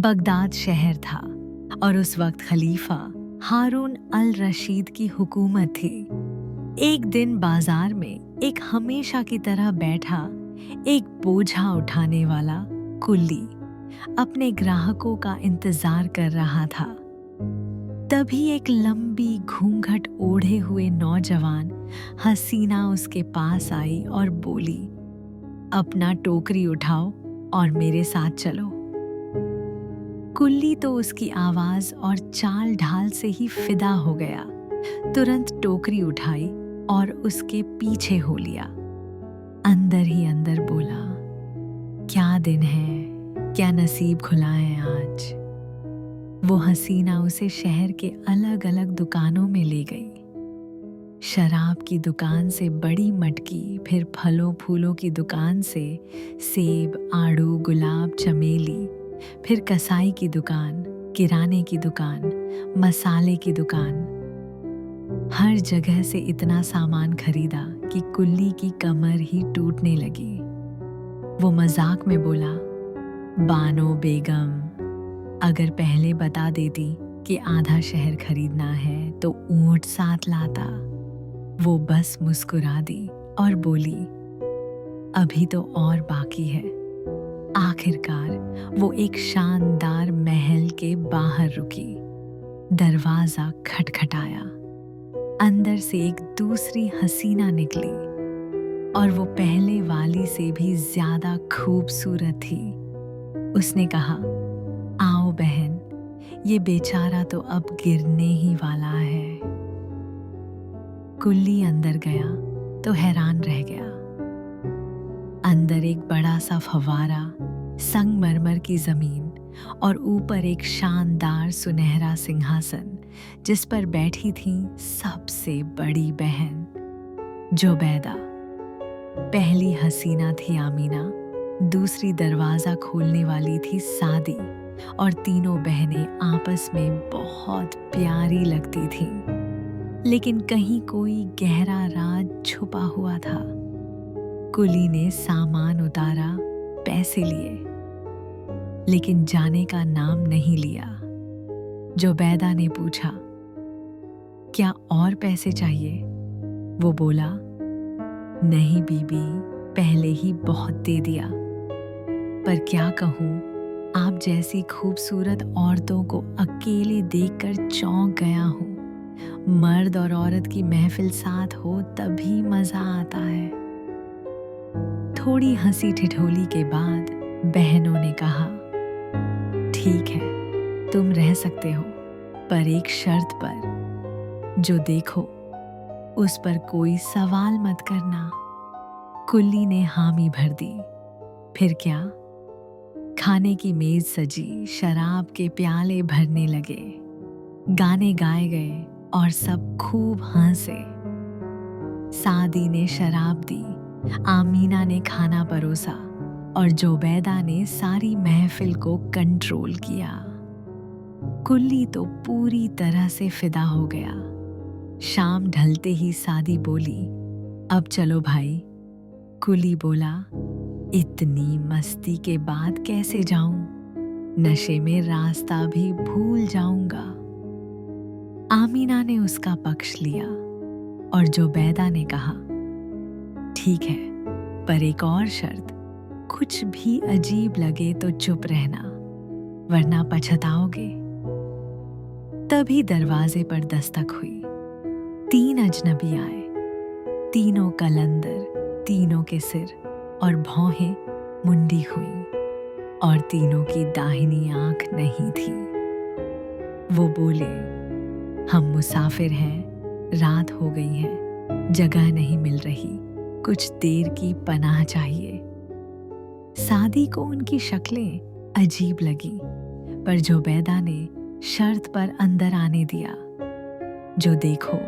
Baghdad शहर था और उस वक्त खलीफा हारून अल रशीद की हुकूमत थी। एक दिन बाजार में एक हमेशा की तरह बैठा एक बोझा उठाने वाला कुल्ली अपने ग्राहकों का इंतजार कर रहा था। तभी एक लंबी घूंघट ओढ़े हुए नौजवान हसीना उसके पास आई और बोली, अपना टोकरी उठाओ और मेरे साथ चलो। कुल्ली तो उसकी आवाज और चाल ढाल से ही फिदा हो गया। तुरंत टोकरी उठाई और उसके पीछे हो लिया। अंदर ही अंदर बोला, क्या दिन है, क्या नसीब खुला है आज। वो हसीना उसे शहर के अलग अलग दुकानों में ले गई। शराब की दुकान से बड़ी मटकी, फिर फलों फूलों की दुकान से सेब, आड़ू, गुलाब, चमेली, फिर कसाई की दुकान, किराने की दुकान, मसाले की दुकान। हर जगह से इतना सामान खरीदा कि कुल्ली की कमर ही टूटने लगी। वो मजाक में बोला, बानो बेगम, अगर पहले बता देती कि आधा शहर खरीदना है तो ऊंट साथ लाता। वो बस मुस्कुरा दी और बोली, अभी तो और बाकी है। आखिरकार वो एक शानदार महल के बाहर रुकी। दरवाजा खटखटाया। अंदर से एक दूसरी हसीना निकली और वो पहले वाली से भी ज्यादा खूबसूरत थी। उसने कहा, आओ बहन, ये बेचारा तो अब गिरने ही वाला है। कुल्ली अंदर गया तो हैरान रह गया। अंदर एक बड़ा सा फव्वारा, संगमरमर की जमीन और ऊपर एक शानदार सुनहरा सिंहासन जिस पर बैठी थी सबसे बड़ी बहन जुबैदा। पहली हसीना थी आमीना, दूसरी दरवाजा खोलने वाली थी सादी और तीनों बहनें आपस में बहुत प्यारी लगती थीं। लेकिन कहीं कोई गहरा राज छुपा हुआ था। कुली ने सामान उतारा, पैसे लिए, लेकिन जाने का नाम नहीं लिया। जुबैदा ने पूछा, क्या और पैसे चाहिए? वो बोला, नहीं बीबी, पहले ही बहुत दे दिया। पर क्या कहूँ, आप जैसी खूबसूरत औरतों को अकेले देखकर चौंक गया हूँ। मर्द और औरत की महफिल साथ हो तभी मजा आता है। थोड़ी हंसी ठिठोली के बाद बहनों ने कहा, ठीक है, तुम रह सकते हो, पर एक शर्त पर। जो देखो उस पर कोई सवाल मत करना। कुल्ली ने हामी भर दी। फिर क्या, खाने की मेज सजी, शराब के प्याले भरने लगे, गाने गाए गए और सब खूब हंसे। सादी ने शराब दी, आमीना ने खाना परोसा और जुबैदा ने सारी महफिल को कंट्रोल किया। कुल्ली तो पूरी तरह से फिदा हो गया। शाम ढलते ही सादी बोली, अब चलो भाई। कुल्ली बोला, इतनी मस्ती के बाद कैसे जाऊं? नशे में रास्ता भी भूल जाऊंगा। आमीना ने उसका पक्ष लिया और जुबैदा ने कहा, ठीक है, पर एक और शर्त, कुछ भी अजीब लगे तो चुप रहना, वरना पछताओगे। तभी दरवाजे पर दस्तक हुई। 3 अजनबी आए। तीनों कलंदर, तीनों के सिर और भौहें मुंडी हुई और तीनों की दाहिनी आंख नहीं थी। वो बोले, हम मुसाफिर हैं, रात हो गई है, जगह नहीं मिल रही, कुछ देर की पनाह चाहिए। सादी को उनकी शक्लें अजीब लगी, पर जुबैदा ने शर्त पर अंदर आने दिया। जो देखो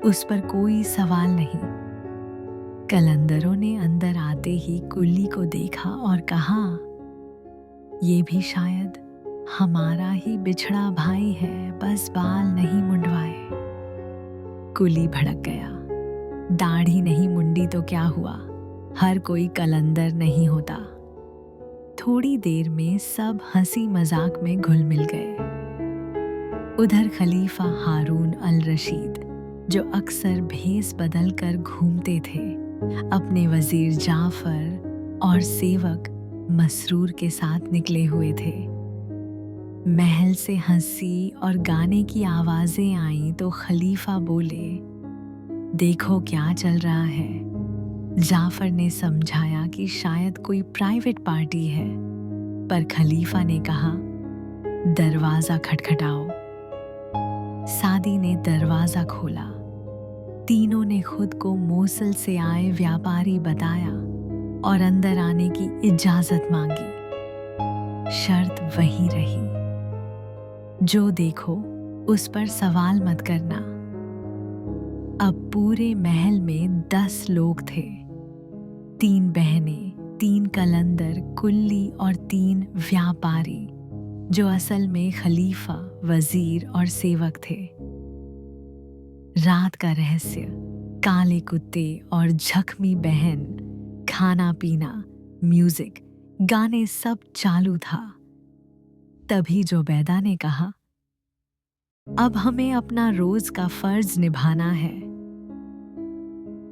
उस पर कोई सवाल नहीं। कलंदरों ने अंदर आते ही कुल्ली को देखा और कहा, ये भी शायद हमारा ही बिछड़ा भाई है, बस बाल नहीं मुंडवाए। कुल्ली भड़क गया। दाढ़ी नहीं मुंडी तो क्या हुआ, हर कोई कलंदर नहीं होता। थोड़ी देर में सब हंसी मजाक में घुल मिल गए। उधर खलीफा हारून अल रशीद, जो अक्सर भेस बदल कर घूमते थे, अपने वजीर जाफर और सेवक मसरूर के साथ निकले हुए थे। महल से हंसी और गाने की आवाजें आईं तो खलीफा बोले, देखो क्या चल रहा है। जाफर ने समझाया कि शायद कोई प्राइवेट पार्टी है, पर खलीफा ने कहा, दरवाजा खटखटाओ। सादी ने दरवाजा खोला। तीनों ने खुद को मोसल से आए व्यापारी बताया और अंदर आने की इजाजत मांगी। शर्त वही रही, जो देखो उस पर सवाल मत करना। अब पूरे महल में 10 लोग थे, 3 बहनें, 3 कलंदर, कुल्ली और 3 व्यापारी, जो असल में खलीफा, वजीर और सेवक थे। रात का रहस्य, काले कुत्ते और जख्मी बहन, खाना पीना, म्यूजिक, गाने सब चालू था। तभी जुबैदा ने कहा, अब हमें अपना रोज का फर्ज निभाना है।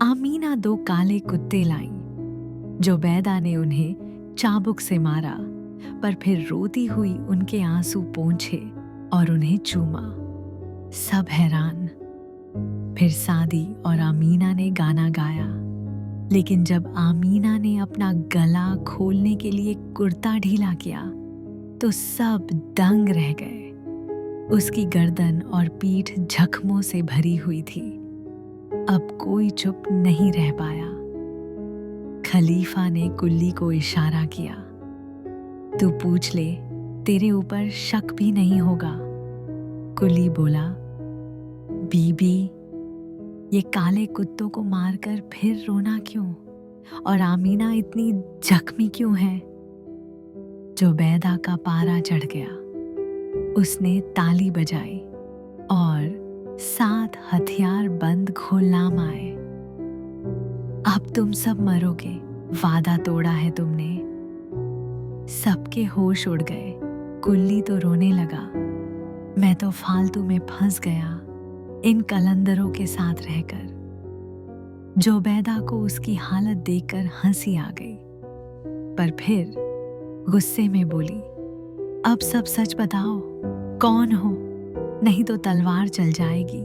आमीना 2 काले कुत्ते लाईं। जुबैदा ने उन्हें चाबुक से मारा, पर फिर रोती हुई उनके आंसू पोंछे और उन्हें चूमा। सब हैरान। फिर सादी और आमीना ने गाना गाया, लेकिन जब आमीना ने अपना गला खोलने के लिए कुर्ता ढीला किया तो सब दंग रह गए। उसकी गर्दन और पीठ जख्मों से भरी हुई थी। अब कोई चुप नहीं रह पाया। खलीफा ने कुल्ली को इशारा किया, तू पूछ ले, तेरे ऊपर शक भी नहीं होगा। कुल्ली बोला, बीबी, ये काले कुत्तों को मारकर फिर रोना क्यों? और आमीना इतनी जख्मी क्यों है? जुबैदा का पारा चढ़ गया। उसने ताली बजाई और 7 हथियार बंद घोलनाम आए। अब तुम सब मरोगे, वादा तोड़ा है तुमने। सबके होश उड़ गए। कुल्ली तो रोने लगा, मैं तो फालतू में फंस गया इन कलंदरों के साथ रहकर। जुबैदा को उसकी हालत देखकर हंसी आ गई, पर फिर गुस्से में बोली, अब सब सच बताओ, कौन हो? नहीं तो तलवार चल जाएगी।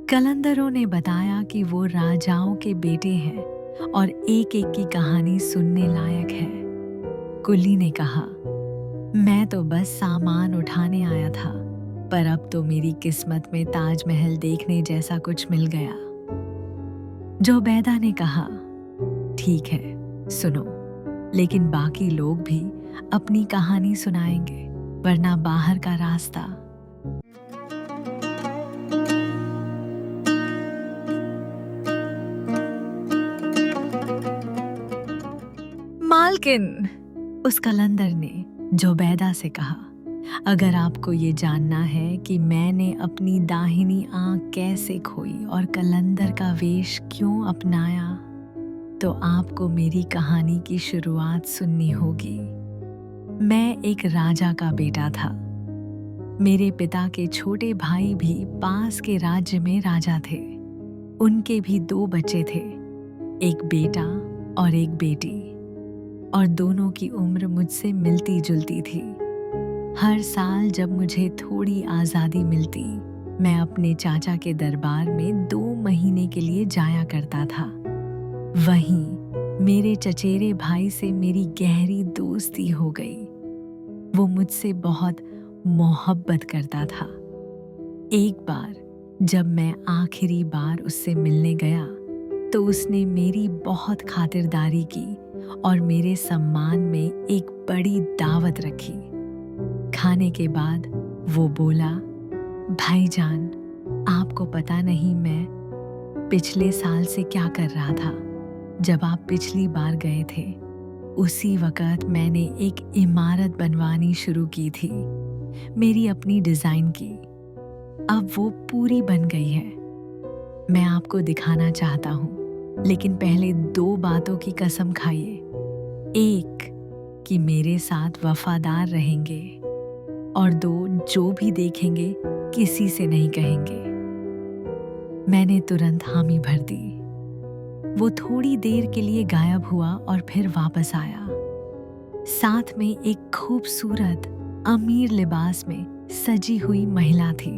कलंदरों ने बताया कि वो राजाओं के बेटे हैं और एक एक की कहानी सुनने लायक है। कुल्ली ने कहा, मैं तो बस सामान उठाने आया था, पर अब तो मेरी किस्मत में ताजमहल देखने जैसा कुछ मिल गया। जुबैदा ने कहा, ठीक है, सुनो, लेकिन बाकी लोग भी अपनी कहानी सुनाएंगे, वरना बाहर का रास्ता। मालकिन, उस कलंदर ने जुबैदा से कहा, अगर आपको ये जानना है कि मैंने अपनी दाहिनी आंख कैसे खोई और कलंदर का वेश क्यों अपनाया, तो आपको मेरी कहानी की शुरुआत सुननी होगी। मैं एक राजा का बेटा था। मेरे पिता के छोटे भाई भी पास के राज्य में राजा थे। उनके भी 2 बच्चे थे, एक बेटा और एक बेटी, और दोनों की उम्र मुझसे मिलती जुलती थी। हर साल जब मुझे थोड़ी आज़ादी मिलती, मैं अपने चाचा के दरबार में 2 महीने के लिए जाया करता था। वहीं मेरे चचेरे भाई से मेरी गहरी दोस्ती हो गई। वो मुझसे बहुत मोहब्बत करता था। एक बार जब मैं आखिरी बार उससे मिलने गया, तो उसने मेरी बहुत खातिरदारी की और मेरे सम्मान में एक बड़ी दावत रखी। खाने के बाद वो बोला, भाईजान, आपको पता नहीं मैं पिछले साल से क्या कर रहा था। जब आप पिछली बार गए थे, उसी वक़्त मैंने एक इमारत बनवानी शुरू की थी, मेरी अपनी डिज़ाइन की। अब वो पूरी बन गई है। मैं आपको दिखाना चाहता हूँ, लेकिन पहले 2 बातों की कसम खाइए। एक, कि मेरे साथ वफादार रहेंगे और दो जो भी देखेंगे किसी से नहीं कहेंगे। मैंने तुरंत हामी भर दी। वो थोड़ी देर के लिए गायब हुआ और फिर वापस आया। साथ में एक खूबसूरत अमीर लिबास में सजी हुई महिला थी।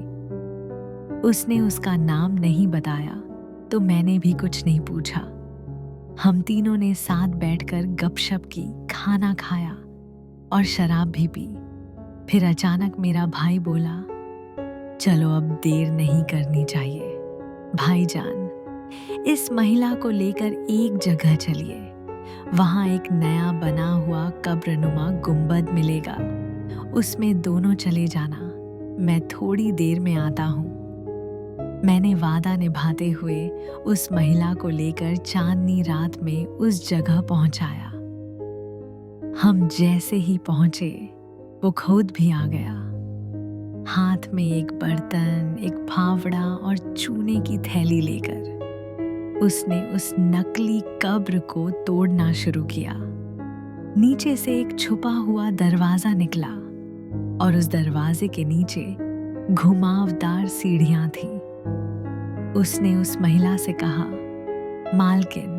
उसने उसका नाम नहीं बताया तो मैंने भी कुछ नहीं पूछा। हम तीनों ने साथ बैठकर गपशप की, खाना खाया और शराब भी पी। फिर अचानक मेरा भाई बोला, चलो अब देर नहीं करनी चाहिए। भाईजान, इस महिला को लेकर एक जगह चलिए। वहां एक नया बना हुआ कब्रनुमा गुंबद मिलेगा, उसमें दोनों चले जाना। मैं थोड़ी देर में आता हूँ। मैंने वादा निभाते हुए उस महिला को लेकर चांदनी रात में उस जगह पहुंचाया। हम जैसे ही पहुंचे वो खुद भी आ गया, हाथ में एक बर्तन, एक फावड़ा और चूने की थैली लेकर। उसने उस नकली कब्र को तोड़ना शुरू किया। नीचे से एक छुपा हुआ दरवाजा निकला और उस दरवाजे के नीचे घुमावदार सीढ़ियां थीं। उसने उस महिला से कहा, मालकिन,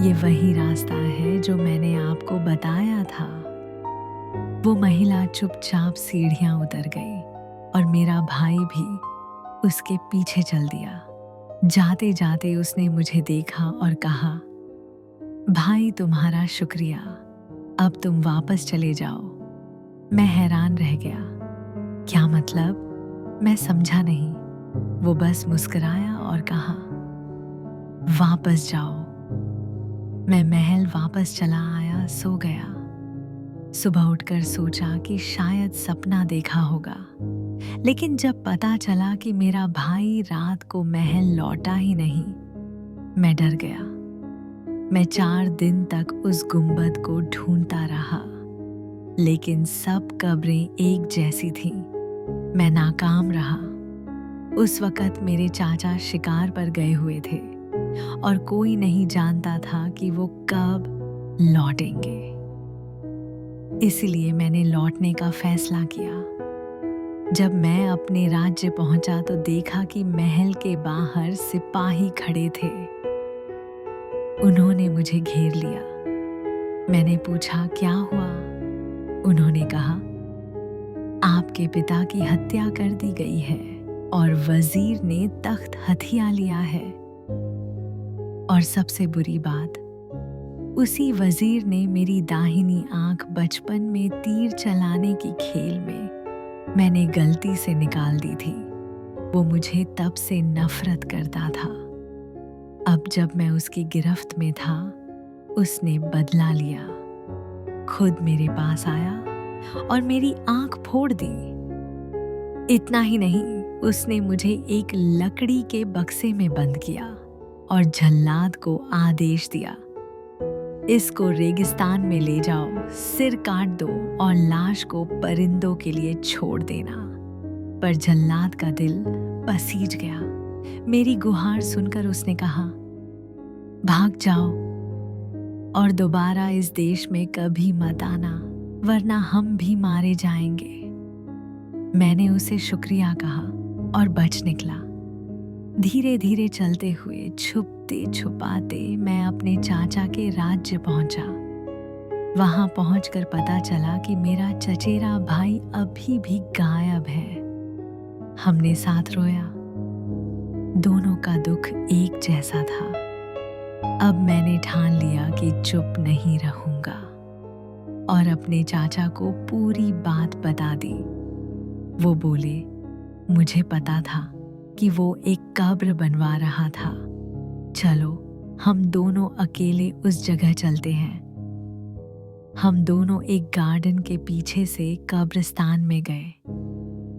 ये वही रास्ता है जो मैंने आपको बताया था। वो महिला चुपचाप सीढ़ियां उतर गई और मेरा भाई भी उसके पीछे चल दिया। जाते जाते उसने मुझे देखा और कहा, भाई तुम्हारा शुक्रिया, अब तुम वापस चले जाओ। मैं हैरान रह गया। क्या मतलब? मैं समझा नहीं। वो बस मुस्कुराया और कहा, वापस जाओ। मैं महल वापस चला आया, सो गया। सुबह उठकर सोचा कि शायद सपना देखा होगा, लेकिन जब पता चला कि मेरा भाई रात को महल लौटा ही नहीं, मैं डर गया। मैं 4 दिन तक उस गुंबद को ढूंढता रहा, लेकिन सब कब्रें एक जैसी थीं। मैं नाकाम रहा। उस वक़्त मेरे चाचा शिकार पर गए हुए थे और कोई नहीं जानता था कि वो कब लौटेंगे। इसलिए मैंने लौटने का फैसला किया। जब मैं अपने राज्य पहुंचा तो देखा कि महल के बाहर सिपाही खड़े थे। उन्होंने मुझे घेर लिया। मैंने पूछा, क्या हुआ? उन्होंने कहा, आपके पिता की हत्या कर दी गई है और वजीर ने तख्त हथिया लिया है। और सबसे बुरी बात, उसी वजीर ने मेरी दाहिनी आंख बचपन में तीर चलाने की खेल में मैंने गलती से निकाल दी थी। वो मुझे तब से नफरत करता था। अब जब मैं उसकी गिरफ्त में था, उसने बदला लिया। खुद मेरे पास आया और मेरी आंख फोड़ दी। इतना ही नहीं, उसने मुझे एक लकड़ी के बक्से में बंद किया और जल्लाद को आदेश दिया, इसको रेगिस्तान में ले जाओ, सिर काट दो और लाश को परिंदों के लिए छोड़ देना। पर जल्लाद का दिल पसीज गया। मेरी गुहार सुनकर उसने कहा, भाग जाओ और दोबारा इस देश में कभी मत आना, वरना हम भी मारे जाएंगे। मैंने उसे शुक्रिया कहा और बच निकला। धीरे धीरे चलते हुए, छुपते छुपाते मैं अपने चाचा के राज्य पहुंचा। वहां पहुंचकर पता चला कि मेरा चचेरा भाई अभी भी गायब है। हमने साथ रोया। दोनों का दुख एक जैसा था। अब मैंने ठान लिया कि चुप नहीं रहूंगा और अपने चाचा को पूरी बात बता दी। वो बोले, मुझे पता था कि वो एक कब्र बनवा रहा था। चलो हम दोनों अकेले उस जगह चलते हैं। हम दोनों एक गार्डन के पीछे से कब्रिस्तान में गए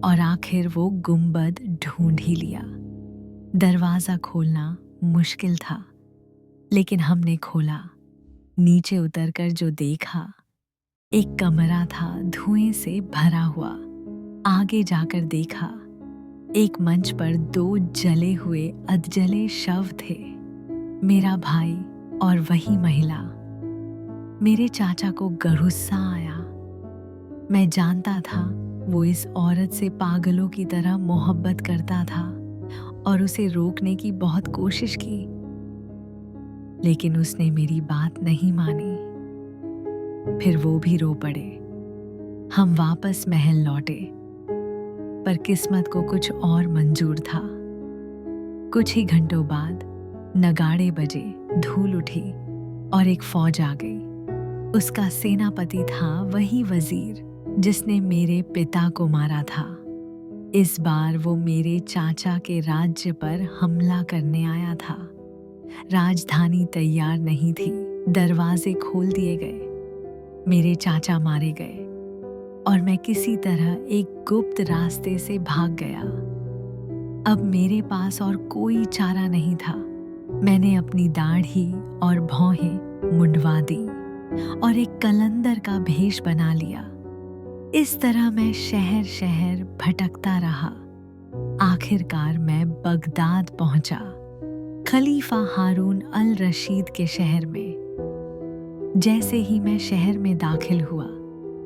और आखिर वो गुंबद ढूंढ ही लिया। दरवाजा खोलना मुश्किल था, लेकिन हमने खोला। नीचे उतरकर जो देखा, एक कमरा था धुएं से भरा हुआ। आगे जाकर देखा, एक मंच पर 2 जले हुए अधजले शव थे, मेरा भाई और वही महिला। मेरे चाचा को गुस्सा आया। मैं जानता था वो इस औरत से पागलों की तरह मोहब्बत करता था और उसे रोकने की बहुत कोशिश की, लेकिन उसने मेरी बात नहीं मानी। फिर वो भी रो पड़े। हम वापस महल लौटे, पर किस्मत को कुछ और मंजूर था। कुछ ही घंटों बाद नगाड़े बजे, धूल उठी और एक फौज आ गई। उसका सेनापति था वही वजीर जिसने मेरे पिता को मारा था। इस बार वो मेरे चाचा के राज्य पर हमला करने आया था। राजधानी तैयार नहीं थी, दरवाजे खोल दिए गए, मेरे चाचा मारे गए और मैं किसी तरह एक गुप्त रास्ते से भाग गया। अब मेरे पास और कोई चारा नहीं था। मैंने अपनी दाढ़ी और भौहें मुंडवा दी और एक कलंदर का भेष बना लिया। इस तरह मैं शहर शहर भटकता रहा। आखिरकार मैं बगदाद पहुंचा, खलीफा हारून अल रशीद के शहर में। जैसे ही मैं शहर में दाखिल हुआ,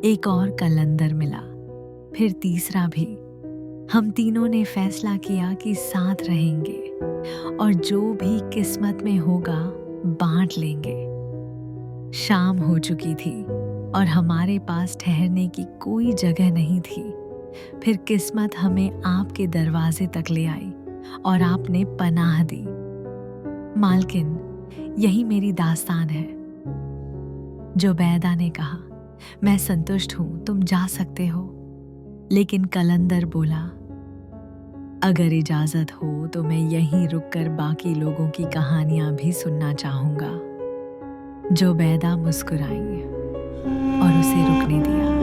एक और कलंदर मिला, फिर तीसरा भी। हम तीनों ने फैसला किया कि साथ रहेंगे और जो भी किस्मत में होगा बांट लेंगे। शाम हो चुकी थी और हमारे पास ठहरने की कोई जगह नहीं थी। फिर किस्मत हमें आपके दरवाजे तक ले आई और आपने पनाह दी। मालकिन, यही मेरी दास्तान है। जुबैदा ने कहा, मैं संतुष्ट हूं, तुम जा सकते हो। लेकिन कलंदर बोला, अगर इजाजत हो तो मैं यहीं रुककर बाकी लोगों की कहानियां भी सुनना चाहूंगा। जुबैदा मुस्कुराई और उसे रुकने दिया।